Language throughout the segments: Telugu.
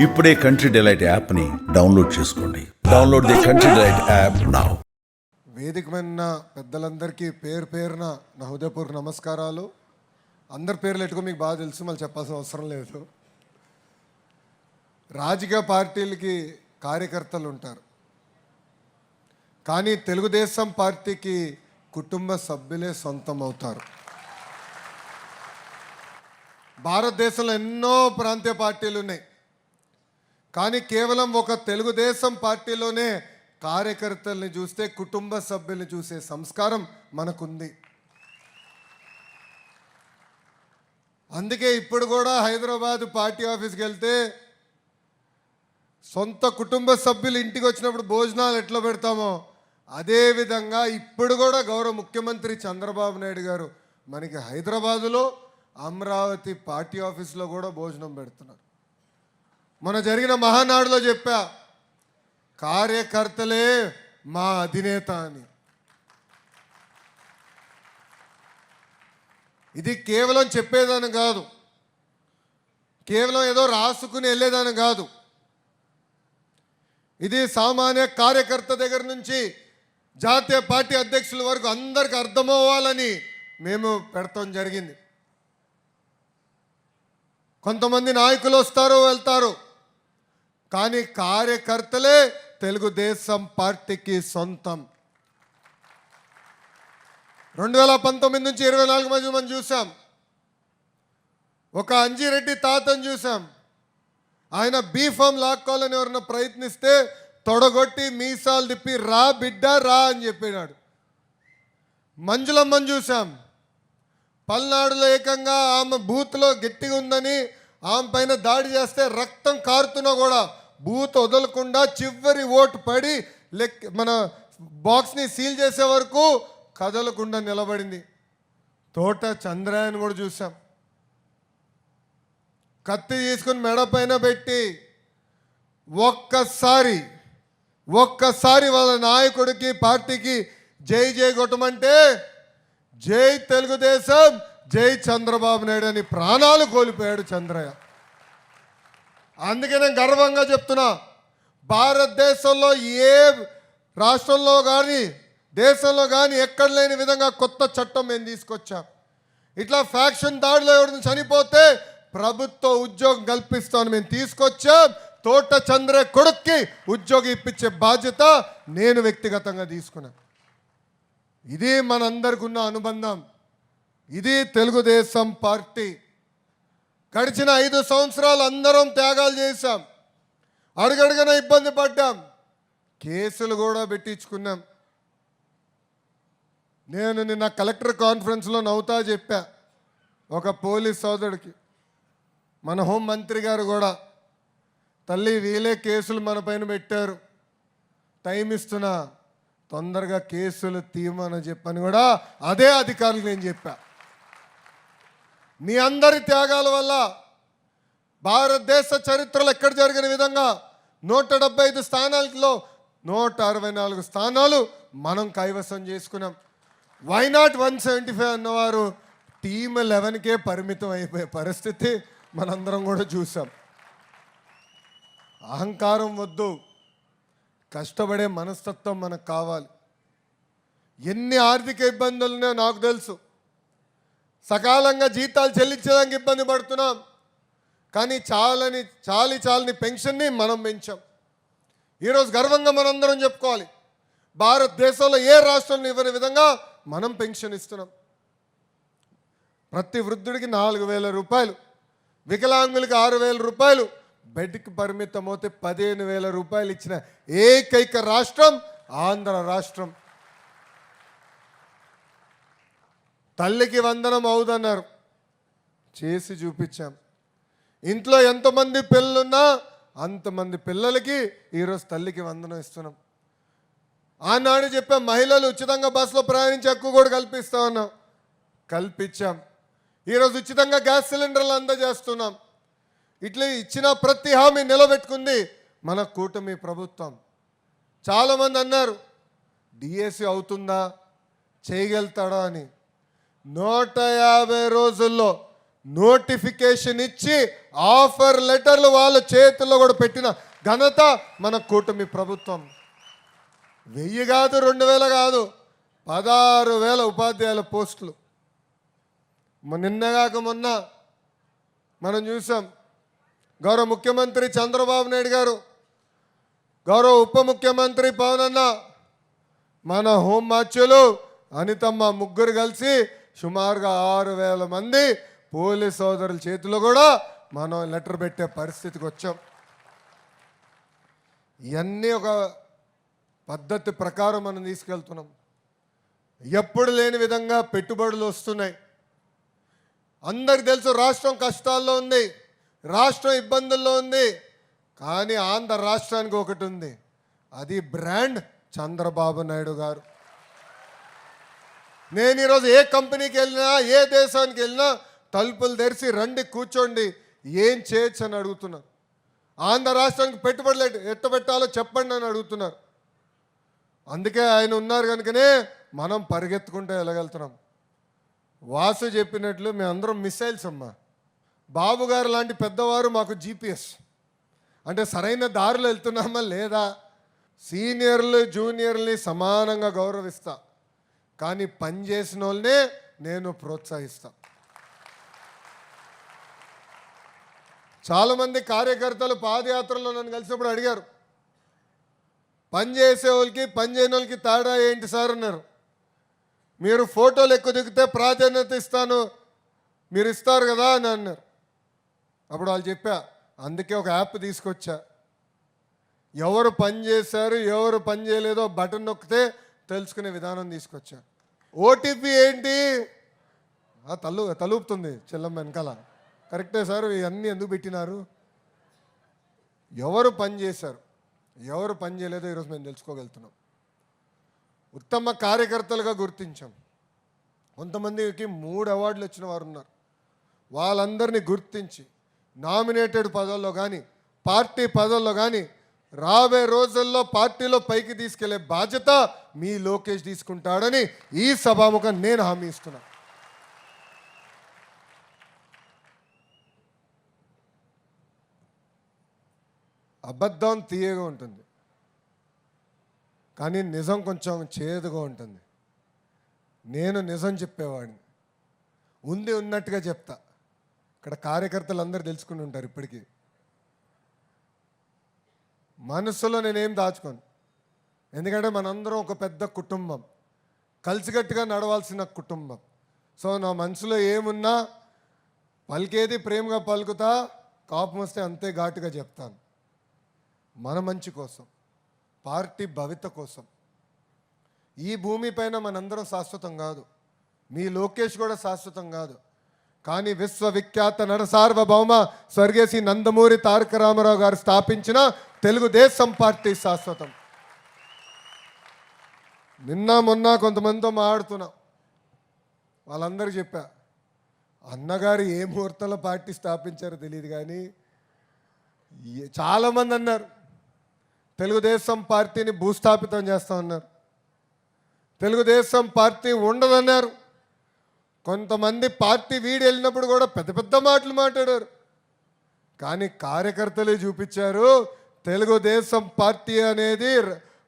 ఇప్పుడే కంట్రీ డిలైట్ యాప్ని డౌన్లోడ్ చేసుకోండి. Download the country delight app now. వేదిక మీద పెద్దలందరికీ పేరు పేరున నా హృదయపూర్వక నమస్కారాలు. అందరి పేర్లు ఎట్టుకో మీకు బాగా తెలుసు, మళ్ళీ చెప్పాల్సిన అవసరం లేదు. రాజకీయ పార్టీలకి కార్యకర్తలు ఉంటారు, కానీ తెలుగుదేశం పార్టీకి కుటుంబ సభ్యులే సొంతం అవుతారు. భారతదేశంలో ఎన్నో ప్రాంతీయ పార్టీలు ఉన్నాయి, కానీ కేవలం ఒక తెలుగుదేశం పార్టీలోనే కార్యకర్తల్ని చూస్తే కుటుంబ సభ్యుల్ని చూసే సంస్కారం మనకుంది. అందుకే ఇప్పుడు కూడా హైదరాబాద్ పార్టీ ఆఫీస్కి వెళ్తే సొంత కుటుంబ సభ్యులు ఇంటికి వచ్చినప్పుడు భోజనాలు ఎట్లా పెడతామో అదేవిధంగా ఇప్పుడు కూడా గౌరవ ముఖ్యమంత్రి చంద్రబాబు నాయుడు గారు మనకి హైదరాబాదులో అమరావతి పార్టీ ఆఫీస్లో కూడా భోజనం పెడుతున్నారు. మన జరిగిన మహానాడులో చెప్పా, కార్యకర్తలే మా అధినేత అని. ఇది కేవలం చెప్పేదాని కాదు, కేవలం ఏదో రాసుకుని వెళ్ళేదాని కాదు. ఇది సామాన్య కార్యకర్త దగ్గర నుంచి జాతీయ పార్టీ అధ్యక్షుల వరకు అందరికి అర్థమవ్వాలని మేము పెడతాం జరిగింది. కొంతమంది నాయకులు వస్తారు వెళ్తారు, కానీ కార్యకర్తలే తెలుగుదేశం పార్టీకి సొంతం. 2019 నుంచి 24 మధ్య మనం చూసాం. ఒక అంజిరెడ్డి తాతను చూసాం, ఆయన బీఫామ్ లాక్కోవాలని ఎవరన్నా ప్రయత్నిస్తే తొడగొట్టి మీసాలు తిప్పి రా బిడ్డ రా అని చెప్పినాడు. మంజులమ్మని చూసాం, పల్నాడులో ఏకంగా ఆమె బూత్లో గట్టిగా ఉందని ఆమె పైన దాడి చేస్తే రక్తం కారుతున్నా కూడా బూత్ వదలకుండా చివరి ఓటు పడి మన బాక్స్ని సీల్ చేసే వరకు కదలకుండా నిలబడింది. తోట చంద్రయ్యను కూడా చూసాం, కత్తి తీసుకుని మెడ పైన పెట్టి ఒక్కసారి వాళ్ళ నాయకుడికి పార్టీకి జై జై కొట్టమంటే జై తెలుగుదేశం జై చంద్రబాబు నాయుడు అని ప్రాణాలు కోల్పోయాడు చంద్రయ్య. అందుకే నేను గర్వంగా చెప్తున్నా, భారతదేశంలో ఏ రాష్ట్రంలో కానీ దేశంలో కానీ ఎక్కడ లేని విధంగా కొత్త చట్టం మేము తీసుకొచ్చాం. ఇట్లా ఫ్యాక్షన్ దాడిలో ఎవరిని చనిపోతే ప్రభుత్వ ఉద్యోగం కల్పిస్తామని మేము తీసుకొచ్చాం. తోట చంద్రయ్య కొడుక్కి ఉద్యోగం ఇప్పించే బాధ్యత నేను వ్యక్తిగతంగా తీసుకున్నా. ఇది మనందరికి ఉన్న అనుబంధం, ఇది తెలుగుదేశం పార్టీ. గడిచిన 5 సంవత్సరాలు అందరం త్యాగాలు చేశాం, అడుగడుగున ఇబ్బంది పడ్డాం, కేసులు కూడా పెట్టించుకున్నాం. నేను నిన్న కలెక్టర్ కాన్ఫరెన్స్లో నవ్వుతా చెప్పా ఒక పోలీస్ సోదరుడికి, మన హోంమంత్రి గారు కూడా తల్లి వీలే కేసులు మన పైన పెట్టారు, టైం ఇస్తున్నా తొందరగా కేసులు తీయమని చెప్పని కూడా అదే అధికారులకు నేను చెప్పా. మీ అందరి త్యాగాల వల్ల భారతదేశ చరిత్రలో ఎక్కడ జరిగిన విధంగా 175 స్థానాలలో 164 స్థానాలు మనం కైవసం చేసుకున్నాం. వైనాట్ 175 అన్నవారు టీమ్ 11కే పరిమితం అయిపోయే పరిస్థితి మనందరం కూడా చూసాం. అహంకారం వద్దు, కష్టపడే మనస్తత్వం మనకు కావాలి. ఎన్ని ఆర్థిక ఇబ్బందులున్నాయో నాకు తెలుసు. సకాలంగా జీతాలు చెల్లించడానికి ఇబ్బంది పడుతున్నాం, కానీ చాలని పెన్షన్ని మనం పెంచాం. ఈరోజు గర్వంగా మనందరం చెప్పుకోవాలి, భారతదేశంలో ఏ రాష్ట్రంలో ఇవ్వని విధంగా మనం పెన్షన్ ఇస్తున్నాం. ప్రతి వృద్ధుడికి 4,000 రూపాయలు, వికలాంగులకి 6,000 రూపాయలు, బెడ్కి పరిమితం అవుతే 15,000 రూపాయలు ఇచ్చిన ఏకైక రాష్ట్రం ఆంధ్ర రాష్ట్రం. తల్లికి వందనం అవుదన్నారు, చేసి చూపించాం. ఇంట్లో ఎంతమంది పిల్లలున్నా అంతమంది పిల్లలకి ఈరోజు తల్లికి వందనం ఇస్తున్నాం. ఆనాడు చెప్పాం, మహిళలు ఉచితంగా బస్సులో ప్రయాణించే హక్కు కూడా కల్పిస్తా ఉన్నాం, కల్పించాం. ఈరోజు ఉచితంగా గ్యాస్ సిలిండర్లు అందజేస్తున్నాం. ఇట్లా ఇచ్చిన ప్రతి హామీ నిలబెట్టుకుంది మన కూటమి ప్రభుత్వం. చాలామంది అన్నారు డిఎస్సి అవుతుందా, చేయగలుగుతాడా అని. 150 రోజుల్లో నోటిఫికేషన్ ఇచ్చి ఆఫర్ లెటర్లు వాళ్ళ చేతుల్లో కూడా పెట్టిన ఘనత మన కూటమి ప్రభుత్వం. 1000 కాదు, 2000 కాదు, 16,000 ఉపాధ్యాయుల పోస్టులు. నిన్నగాక మొన్న మనం చూసాం. గౌరవ ముఖ్యమంత్రి చంద్రబాబు నాయుడు గారు, గౌరవ ఉప ముఖ్యమంత్రి పవన్ అన్న, మన హోంమార్చులు అనితమ్మ ముగ్గురు కలిసి సుమారుగా 6,000 మంది పోలీస్ సోదరుల చేతిలో కూడా మనం లెటర్ పెట్టే పరిస్థితికి వచ్చాం. ఇవన్నీ ఒక పద్ధతి ప్రకారం మనం తీసుకెళ్తున్నాం. ఎప్పుడు లేని విధంగా పెట్టుబడులు వస్తున్నాయి. అందరికి తెలుసు రాష్ట్రం కష్టాల్లో ఉంది, రాష్ట్రం ఇబ్బందుల్లో ఉంది. కానీ ఆంధ్ర రాష్ట్రానికి ఒకటి ఉంది, అది బ్రాండ్ చంద్రబాబు నాయుడు గారు. నేను ఈరోజు ఏ కంపెనీకి వెళ్ళినా, ఏ దేశానికి వెళ్ళినా తలుపులు తెరిచి రండి కూర్చోండి, ఏం చేయొచ్చు అని అడుగుతున్నారు. ఆంధ్ర రాష్ట్రానికి పెట్టుబడులు ఎట్ట పెట్టాలో చెప్పండి అని అడుగుతున్నారు. అందుకే ఆయన ఉన్నారు కనుకనే మనం పరిగెత్తుకుంటూ వెళ్ళగలుగుతున్నాం. వాసు చెప్పినట్లు మేమందరం మిసైల్స్ అమ్మా. బాబు గారు లాంటి పెద్దవారు మాకు జీపీఎస్, అంటే సరైన దారిలో వెళ్తున్నామా లేదా. సీనియర్లు జూనియర్ని సమానంగా గౌరవిస్తా, కానీ పనిచేసిన వాళ్ళనే నేను ప్రోత్సహిస్తా. చాలామంది కార్యకర్తలు పాదయాత్రలో నన్ను కలిసినప్పుడు అడిగారు, పనిచేసే వాళ్ళకి పని చేయని వాళ్ళకి తేడా ఏంటి సార్ అన్నారు. మీరు ఫోటోలు ఎక్కువ దిగితే ప్రాధాన్యత ఇస్తాను, మీరు ఇస్తారు కదా అని అన్నారు. అప్పుడు వాళ్ళు చెప్పా, అందుకే ఒక యాప్ తీసుకొచ్చా. ఎవరు పని చేశారు ఎవరు పని చేయలేదో బటన్ నొక్కితే తెలుసుకునే విధానం తీసుకొచ్చా. ఓటీపీ ఏంటి, తలుపుతుంది చెల్లమ్మ వెనకాల. కరెక్టే సార్, ఇవన్నీ ఎందుకు పెట్టినారు. ఎవరు పని చేశారు ఎవరు పని చేయలేదో ఈరోజు మేము తెలుసుకోగలుగుతున్నాం. ఉత్తమ కార్యకర్తలుగా గుర్తించాం. కొంతమందికి 3 అవార్డులు వచ్చిన వారు ఉన్నారు. వాళ్ళందరినీ గుర్తించి నామినేటెడ్ పదవుల్లో కానీ పార్టీ పదవుల్లో కానీ రాబోయే రోజుల్లో పార్టీలో పైకి తీసుకెళ్లే బాధ్యత మీ లోకేష్ తీసుకుంటాడని ఈ సభాముఖం నేను హామీ ఇస్తున్నా. అబద్ధం తీయగా ఉంటుంది, కానీ నిజం కొంచెం చేదుగా ఉంటుంది. నేను నిజం చెప్పేవాడిని, ఉంది ఉన్నట్టుగా చెప్తా. ఇక్కడ కార్యకర్తలు అందరూ తెలుసుకుని ఉంటారు. ఇప్పటికీ మనసులో నేనేం దాచుకోను, ఎందుకంటే మనందరం ఒక పెద్ద కుటుంబం, కలిసికట్టుగా నడవాల్సిన కుటుంబం. సో నా మనసులో ఏమున్నా పలికేది ప్రేమగా పలుకుతా, కోపం వస్తే అంతే ఘాటుగా చెప్తాను. మన మంచి కోసం, పార్టీ భవిత కోసం. ఈ భూమిపైన మనందరం శాశ్వతం కాదు, మీ లోకేష్ కూడా శాశ్వతం కాదు. కానీ విశ్వవిఖ్యాత నట సార్వభౌమ స్వర్గీయ నందమూరి తారక రామారావు గారు స్థాపించిన తెలుగుదేశం పార్టీ శాశ్వతం. నిన్న మొన్న కొంతమందితో మాట్లాడుతున్నా, వాళ్ళందరికీ చెప్పా, అన్నగారు ఏ ముహూర్తంలో పార్టీ స్థాపించారో తెలియదు, కానీ చాలామంది అన్నారు తెలుగుదేశం పార్టీని భూస్థాపితం చేస్తామన్నారు, తెలుగుదేశం పార్టీ ఉండదన్నారు. కొంతమంది పార్టీ వీడి వెళ్ళినప్పుడు కూడా పెద్ద పెద్ద మాటలు మాట్లాడారు. కానీ కార్యకర్తలే చూపించారు తెలుగుదేశం పార్టీ అనేది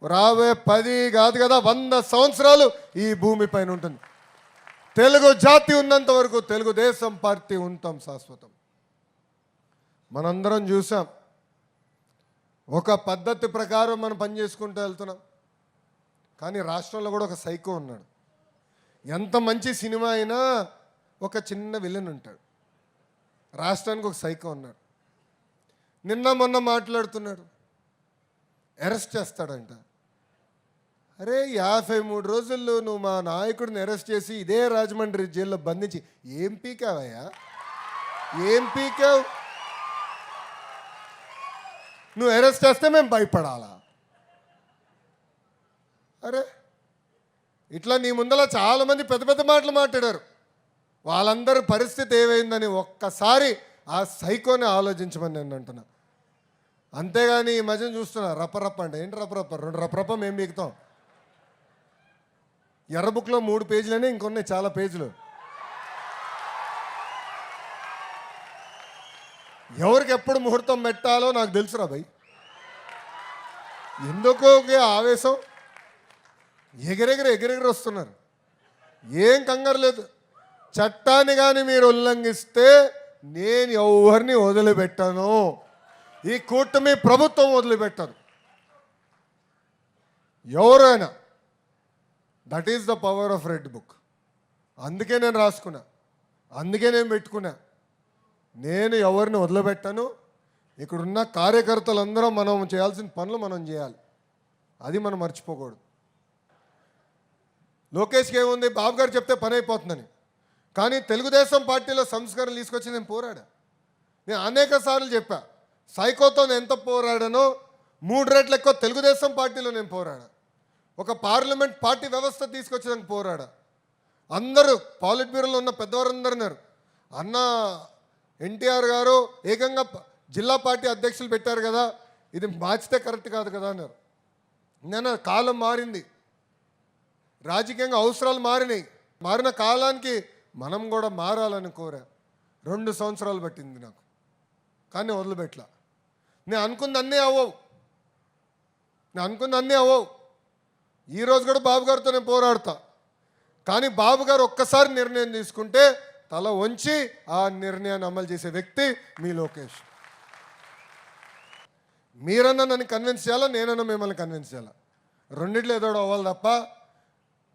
రాబోయే 10 కాదు కదా 100 సంవత్సరాలు ఈ భూమి పైన ఉంటుంది. తెలుగు జాతి ఉన్నంత వరకు తెలుగుదేశం పార్టీ ఉంటాం శాశ్వతం. మనందరం చూసాం, ఒక పద్ధతి ప్రకారం మనం పనిచేసుకుంటూ వెళ్తున్నాం. కానీ రాష్ట్రంలో కూడా ఒక సైకో ఉన్నాడు. ఎంత మంచి సినిమా అయినా ఒక చిన్న విలన్ ఉంటాడు. రాష్ట్రానికి ఒక సైకో ఉన్నాడు. నిన్న మొన్న మాట్లాడుతున్నాడు, అరెస్ట్ చేస్తాడంట. అరే 53 రోజుల్లో నువ్వు మా నాయకుడిని అరెస్ట్ చేసి ఇదే రాజమండ్రి జైల్లో బంధించి ఏం పీకావయ్యా, ఏం పీకావు? నువ్వు అరెస్ట్ చేస్తే మేము భయపడాలా? అరే ఇట్లా నీ ముందర చాలామంది పెద్ద పెద్ద మాటలు మాట్లాడారు. వాళ్ళందరి పరిస్థితి ఏమైందని ఒక్కసారి ఆ సైకోని ఆలోచించమని నేను అంటున్నా. అంతేగాని ఈ మధ్యన చూస్తున్నా రప్పరప్ప అంటే ఏంటి రప్పరప్ప, 2 రప్పరప్ప మేము బిగుతాం. ఎర్ర బుక్లో 3 పేజీలనే, ఇంకొన్నాయి చాలా పేజీలు. ఎవరికి ఎప్పుడు ముహూర్తం పెట్టాలో నాకు తెలుసురా భయ్. ఎందుకో ఒక ఆవేశం, ఎగిరెగిరి వస్తున్నారు. ఏం కంగారు లేదు. చట్టాన్ని కానీ మీరు ఉల్లంఘిస్తే నేను ఎవరిని వదిలిపెట్టాను, ఈ కూటమి ప్రభుత్వం వదిలిపెట్టాను. ఎవరైనా. That is the power of red book. అందుకే నేను రాసుకున్నా, అందుకే నేను పెట్టుకున్నా. నేను ఎవరిని వదిలిపెట్టాను. ఇక్కడున్న కార్యకర్తలందరం మనం చేయాల్సిన పనులు మనం చేయాలి. అది మనం మర్చిపోకూడదు. లోకేష్కి ఏముంది, బాబు గారు చెప్తే పని అయిపోతుందని. కానీ తెలుగుదేశం పార్టీలో సంస్కరణలు తీసుకొచ్చి నేను పోరాడా. నేను అనేక సార్లు చెప్పా, సైకోతో నేను ఎంత పోరాడానో 3 రెట్లు ఎక్కువ తెలుగుదేశం పార్టీలో నేను పోరాడా. ఒక పార్లమెంట్ పార్టీ వ్యవస్థ తీసుకొచ్చేదానికి పోరాడా. అందరూ పాలిట్ బ్యూరోలో ఉన్న పెద్దవారందరూ అన్నారు, అన్న ఎన్టీఆర్ గారు ఏకంగా జిల్లా పార్టీ అధ్యక్షులు పెట్టారు కదా, ఇది మార్చితే కరెక్ట్ కాదు కదా అన్నారు. నేను కాలం మారింది, రాజకీయంగా అవసరాలు మారినాయి. మారిన కాలానికి మనం కూడా మారాలని కోరా. 2 సంవత్సరాలు పట్టింది నాకు, కానీ వదిలిపెట్టలా. నేను అనుకున్న అన్నీ అవ్వవు. ఈరోజు కూడా బాబు గారితో నేను పోరాడతా. కానీ బాబు గారు ఒక్కసారి నిర్ణయం తీసుకుంటే తల వంచి ఆ నిర్ణయాన్ని అమలు చేసే వ్యక్తి మీ లోకేష్. మీరన్నా నన్ను కన్విన్స్ చేయాలా, నేనన్నా మిమ్మల్ని కన్విన్స్ చేయాలా. రెండిట్లో ఏదో అవ్వాలి తప్ప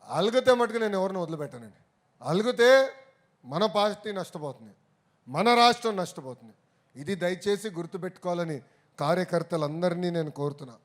అలుగుతే మటుకు నేను ఎవరిని వదిలిపెట్టానండి. అలుగుతే మన పార్టీ నష్టపోతుంది, మన రాష్ట్రం నష్టపోతుంది. ఇది దయచేసి గుర్తుపెట్టుకోవాలని కార్యకర్తలందరినీ నేను కోరుతున్నా.